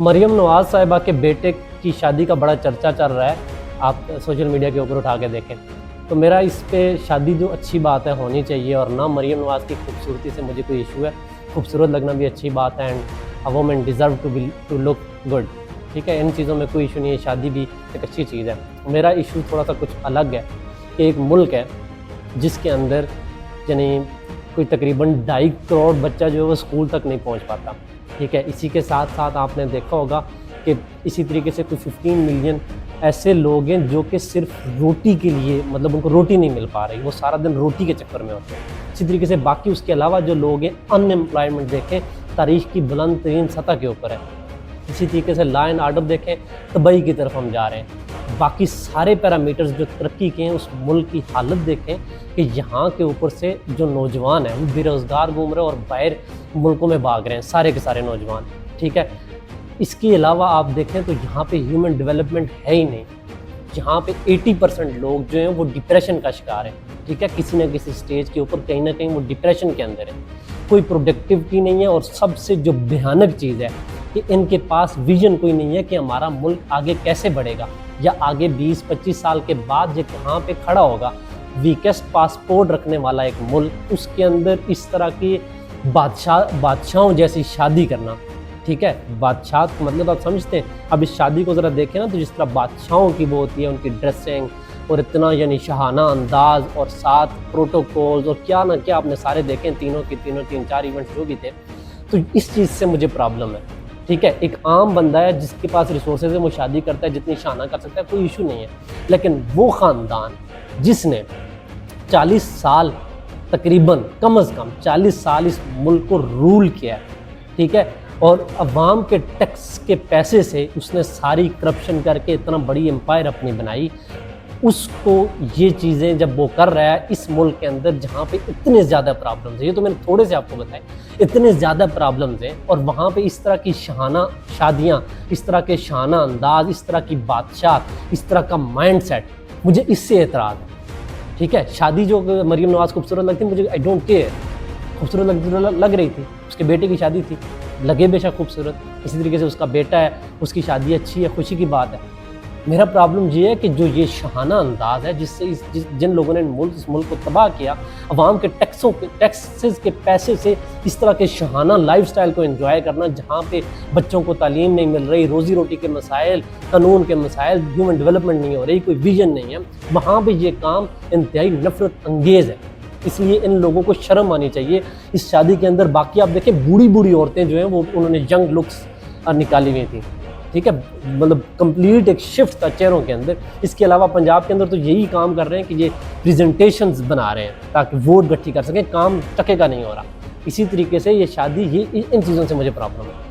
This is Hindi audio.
मरियम नवाज़ साहिबा के बेटे की शादी का बड़ा चर्चा चल रहा है। आप सोशल मीडिया के ऊपर उठा के देखें तो मेरा इस पे शादी जो अच्छी बात है होनी चाहिए, और ना मरियम नवाज़ की खूबसूरती से मुझे कोई इशू है। खूबसूरत लगना भी अच्छी बात है and a woman deserve to look good. ठीक है, इन चीज़ों में कोई इशू नहीं है, शादी भी एक अच्छी चीज़ है। मेरा इशू थोड़ा सा कुछ अलग है कि एक मुल्क है जिसके अंदर यानी कोई तकरीबन 2.5 करोड़ बच्चा जो है वो स्कूल तक नहीं पहुंच पाता। ठीक है, इसी के साथ साथ आपने देखा होगा कि इसी तरीके से कोई 15 मिलियन ऐसे लोग हैं जो कि सिर्फ रोटी के लिए, मतलब उनको रोटी नहीं मिल पा रही, वो सारा दिन रोटी के चक्कर में होते हैं। इसी तरीके से बाकी उसके अलावा जो लोग हैं अनएम्प्लॉयमेंट देखें तारीख की बुलंद तरीन सतह के ऊपर है। इसी तरीके से लॉ एंड ऑर्डर देखें दुबई की तरफ हम जा रहे हैं। बाकी सारे पैरामीटर्स जो तरक्की के हैं उस मुल्क की हालत देखें कि यहाँ के ऊपर से जो नौजवान हैं वो बेरोज़गार घूम रहे हैं और बाहर मुल्कों में भाग रहे हैं, सारे के सारे नौजवान। ठीक है, इसके अलावा आप देखें तो यहाँ पे ह्यूमन डेवलपमेंट है ही नहीं। यहाँ पे 80% लोग जो हैं वो डिप्रेशन का शिकार हैं। ठीक है, किसी न किसी स्टेज के ऊपर कहीं ना कहीं वो डिप्रेशन के अंदर है, कोई प्रोडक्टिविटी नहीं है। और सबसे जो भयानक चीज़ है कि इनके पास विजन कोई नहीं है कि हमारा मुल्क आगे कैसे बढ़ेगा या आगे 20-25 साल के बाद ये कहाँ पे खड़ा होगा। वीकेस्ट पासपोर्ट रखने वाला एक मुल्क, उसके अंदर इस तरह की बादशाहों जैसी शादी करना। ठीक है, बादशाह का मतलब आप समझते हैं। अब इस शादी को ज़रा देखें ना तो जिस तरह बादशाहों की वो होती है, उनकी ड्रेसिंग और इतना यानी शहाना अंदाज और साथ प्रोटोकॉल्स और क्या ना क्या आपने सारे देखें, तीनों 3-4 इवेंट्स जो भी थे। तो इस चीज़ से मुझे प्रॉब्लम है। ठीक है, एक आम बंदा है जिसके पास रिसोर्सेज है वो शादी करता है, जितनी शाना कर सकता है, कोई इशू नहीं है। लेकिन वो ख़ानदान जिसने 40 साल तकरीबन कम अज़ कम 40 साल इस मुल्क को रूल किया है, ठीक है, और अवाम के टैक्स के पैसे से उसने सारी करप्शन करके इतना बड़ी एम्पायर अपनी बनाई, उसको ये चीज़ें जब वो कर रहा है इस मुल्क के अंदर जहाँ पे इतने ज़्यादा प्रॉब्लम्स हैं, ये तो मैंने थोड़े से आपको बताए, इतने ज़्यादा प्रॉब्लम्स हैं, और वहाँ पे इस तरह की शहाना शादियाँ, इस तरह के शहाना अंदाज, इस तरह की बादशाह, इस तरह का माइंड सेट, मुझे इससे एतराज़ है। ठीक है, शादी जो मरियम नवाज़ खूबसूरत लगती मुझे, आई डोंट केयर, खूबसूरत लग रही थी, उसके बेटे की शादी थी, लगे बेशक खूबसूरत। इसी तरीके से उसका बेटा है, उसकी शादी अच्छी है, खुशी की बात है। मेरा प्रॉब्लम ये है कि जो ये शहाना अंदाज़ है जिससे जिन लोगों ने इस मुल्क को तबाह किया, अवाम के टैक्सेस के पैसे से इस तरह के शहाना लाइफस्टाइल को एंजॉय करना, जहाँ पे बच्चों को तालीम नहीं मिल रही, रोज़ी रोटी के मसाइल, कानून के मसाइल, ह्यूमन डेवलपमेंट नहीं हो रही, कोई विजन नहीं है, वहाँ पर ये काम इंतहाई नफरत अंगेज़ है। इसलिए इन लोगों को शर्म आनी चाहिए इस शादी के अंदर। बाकी आप देखें बूढ़ी बूढ़ी औरतें जो हैं वो उन्होंने यंग लुक्स निकाली हुई थी। ठीक है, मतलब कंप्लीट एक शिफ्ट था चेहरों के अंदर। इसके अलावा पंजाब के अंदर तो यही काम कर रहे हैं कि ये प्रेजेंटेशंस बना रहे हैं ताकि वोट इकट्ठी कर सकें, काम टके का नहीं हो रहा। इसी तरीके से ये शादी, ये इन चीज़ों से मुझे प्रॉब्लम है।